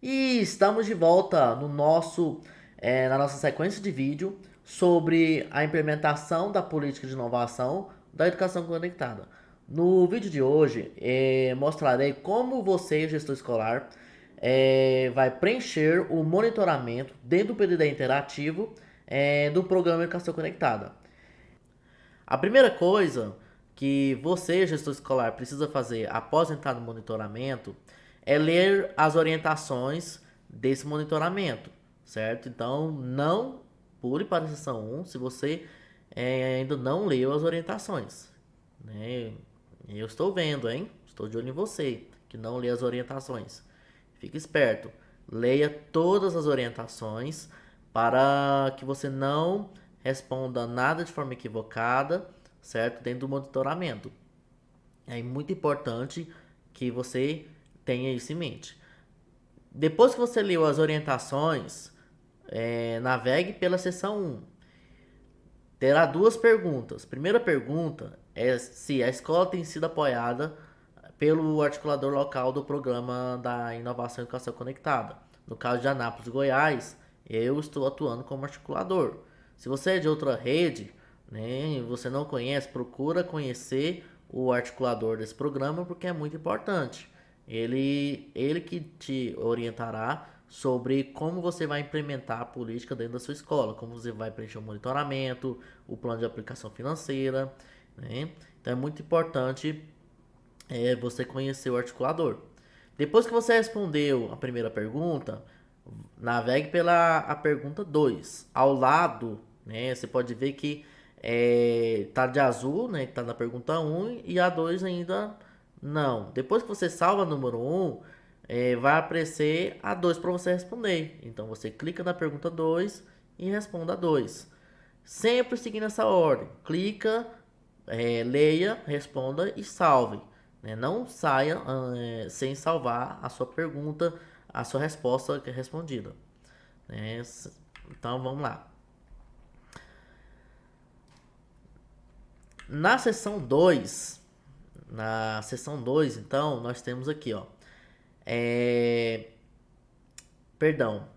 E estamos de volta na nossa sequência de vídeo sobre a implementação da política de inovação da educação conectada. No vídeo de hoje, mostrarei como você, gestor escolar, vai preencher o monitoramento dentro do PDD interativo do programa Educação Conectada. A primeira coisa que você, gestor escolar, precisa fazer após entrar no monitoramento é ler as orientações desse monitoramento, certo? Então, não pule para a seção 1 se você ainda não leu as orientações, né? Eu estou vendo, hein? Estou de olho em você que não lê as orientações. Fique esperto, leia todas as orientações para que você não responda nada de forma equivocada, certo? Dentro do monitoramento. É muito importante que você tenha isso em mente. Depois que você leu as orientações, navegue pela seção 1. Terá duas perguntas. Primeira pergunta é se a escola tem sido apoiada pelo articulador local do programa da Inovação e Educação Conectada. No caso de Anápolis, Goiás, eu estou atuando como articulador. Se você é de outra rede, né, você não conhece, procura conhecer o articulador desse programa porque é muito importante. Ele que te orientará sobre como você vai implementar a política dentro da sua escola, como você vai preencher o monitoramento, o plano de aplicação financeira, né? Então é muito importante você conhecer o articulador. Depois que você respondeu a primeira pergunta, navegue pela a pergunta 2. Ao lado, né, você pode ver que tá de azul, né, que tá na pergunta 1 e a 2 ainda não. Depois que você salva o número 1, vai aparecer a 2 para você responder. Então você clica na pergunta 2 e responda a 2. Sempre seguindo essa ordem. Clica, leia, responda e salve. Né? Não saia sem salvar a sua pergunta, a sua resposta que é respondida. Né? Então vamos lá. Na seção 2, então, nós temos aqui, ó. Perdão,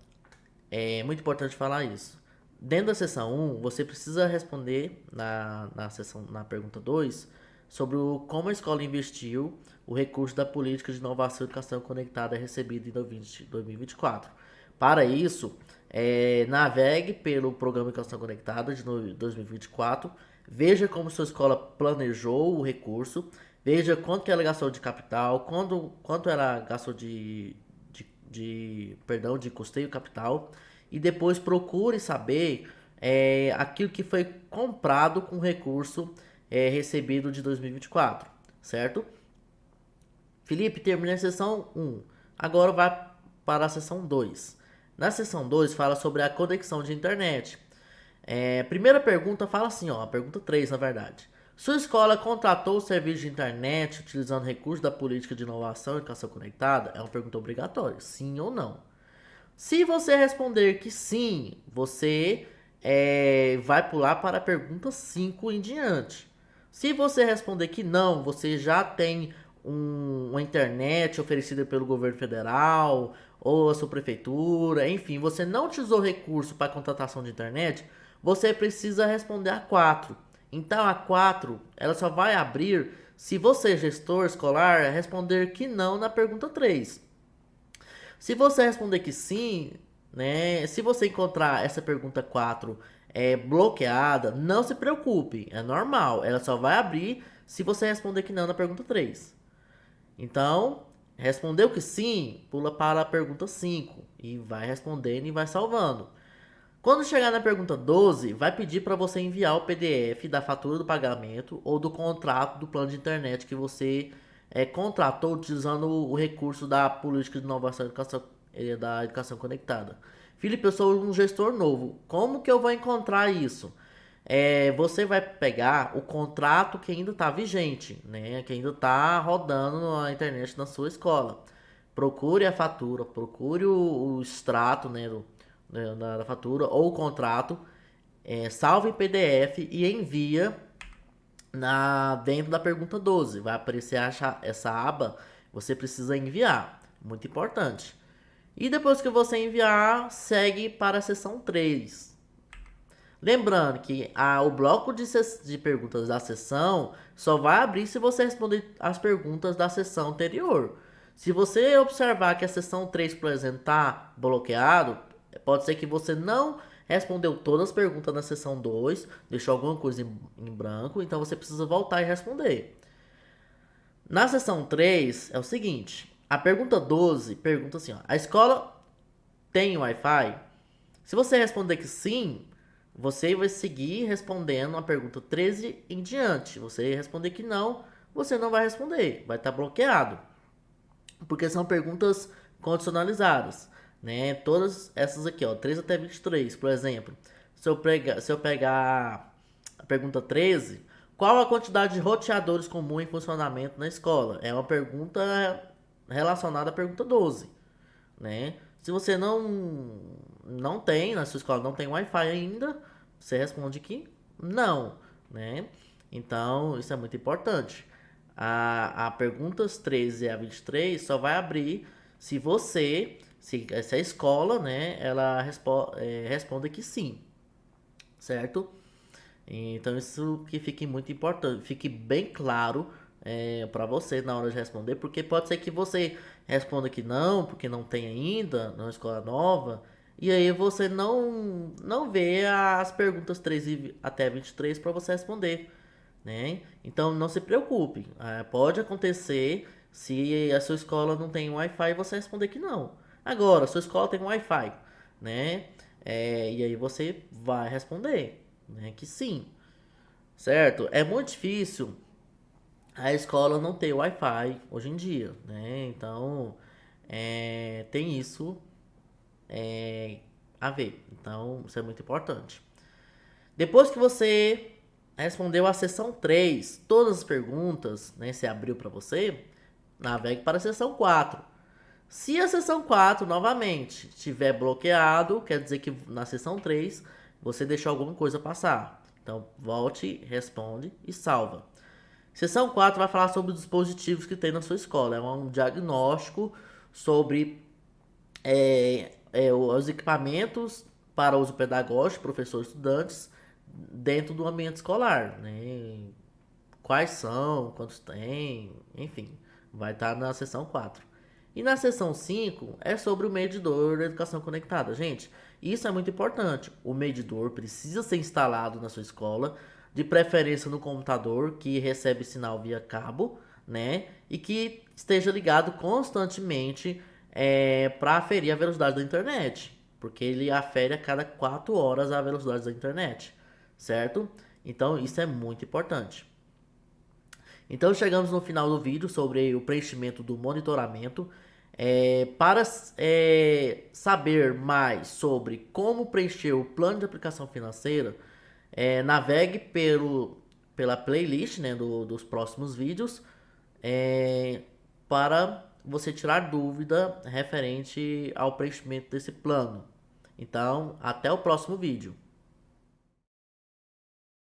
é muito importante falar isso. Dentro da seção 1, você precisa responder na pergunta 2 sobre como a escola investiu o recurso da política de inovação e educação conectada recebido em 2024. Para isso, navegue pelo programa Educação Conectada de 2024, veja como sua escola planejou o recurso, veja quanto que ela gastou de capital, quanto ela gastou de custeio capital, e depois procure saber aquilo que foi comprado com recurso recebido de 2024, certo? Felipe, terminei a sessão 1. Agora vai para a sessão 2. Na sessão 2 fala sobre a conexão de internet. Primeira pergunta fala assim, ó, a pergunta 3 na verdade. Sua escola contratou o serviço de internet utilizando recursos da política de inovação e educação conectada? É uma pergunta obrigatória, sim ou não. Se você responder que sim, você vai pular para a pergunta 5 em diante. Se você responder que não, você já tem uma internet oferecida pelo governo federal ou a sua prefeitura, enfim, você não utilizou recurso para contratação de internet, você precisa responder a 4. Então a 4, ela só vai abrir se você, gestor escolar, responder que não na pergunta 3. Se você responder que sim, né? Se você encontrar essa pergunta 4 bloqueada, não se preocupe, é normal. Ela só vai abrir se você responder que não na pergunta 3. Então, respondeu que sim, pula para a pergunta 5 e vai respondendo e vai salvando. Quando chegar na pergunta 12, vai pedir para você enviar o PDF da fatura do pagamento ou do contrato do plano de internet que você contratou utilizando o recurso da política de inovação e educação, da educação conectada. Felipe, eu sou um gestor novo. Como que eu vou encontrar isso? Você vai pegar o contrato que ainda está vigente, né? Que ainda está rodando na internet na sua escola. Procure a fatura, procure o extrato, né, da fatura ou o contrato, salve em PDF e envia dentro da pergunta 12. Vai aparecer essa aba, você precisa enviar, muito importante. E depois que você enviar, segue para a seção 3. Lembrando que o bloco de perguntas da sessão só vai abrir se você responder as perguntas da sessão anterior. Se você observar que a sessão 3, por exemplo, está bloqueado, pode ser que você não respondeu todas as perguntas na sessão 2, deixou alguma coisa em branco, então você precisa voltar e responder. Na sessão 3 é o seguinte, a pergunta 12 pergunta assim, ó, a escola tem Wi-Fi? Se você responder que sim, você vai seguir respondendo a pergunta 13 em diante. Você responder que não, você não vai responder, vai estar bloqueado. Porque são perguntas condicionalizadas, né? Todas essas aqui, ó, 13 até 23, por exemplo. Se eu pegar a pergunta 13, qual a quantidade de roteadores comum em funcionamento na escola? É uma pergunta relacionada à pergunta 12, né? Se você não tem, na sua escola não tem Wi-Fi ainda, você responde que não, né? Então, isso é muito importante. A perguntas 13 a 23 só vai abrir se se a escola, né, ela responde que sim, certo? Então isso que fique muito importante, fique bem claro para você na hora de responder, porque pode ser que você responda que não, porque não tem ainda, na escola nova, e aí você não vê as perguntas 13 até 23 para você responder, né? Então não se preocupe, pode acontecer se a sua escola não tem Wi-Fi você responder que não. Agora, a sua escola tem Wi-Fi, né? E aí você vai responder, né, que sim, certo? É muito difícil a escola não ter Wi-Fi hoje em dia, né? Então, tem isso a ver. Então, isso é muito importante. Depois que você respondeu a seção 3, todas as perguntas, né, se abriu para você, navegue para a seção 4. Se a seção 4 novamente estiver bloqueado, quer dizer que na seção 3 você deixou alguma coisa passar. Então, volte, responde e salva. Seção 4 vai falar sobre os dispositivos que tem na sua escola. É um diagnóstico sobre os equipamentos para uso pedagógico, professores e estudantes, dentro do ambiente escolar, né? Quais são, quantos tem, enfim, vai estar na seção 4. E na seção 5 é sobre o medidor da educação conectada. Gente, isso é muito importante. O medidor precisa ser instalado na sua escola, de preferência no computador que recebe sinal via cabo, né? E que esteja ligado constantemente para aferir a velocidade da internet, porque ele afere a cada 4 horas a velocidade da internet, certo? Então isso é muito importante. Então chegamos no final do vídeo sobre o preenchimento do monitoramento. Para saber mais sobre como preencher o plano de aplicação financeira, navegue pela playlist, né, dos próximos vídeos, para você tirar dúvida referente ao preenchimento desse plano. Então, até o próximo vídeo.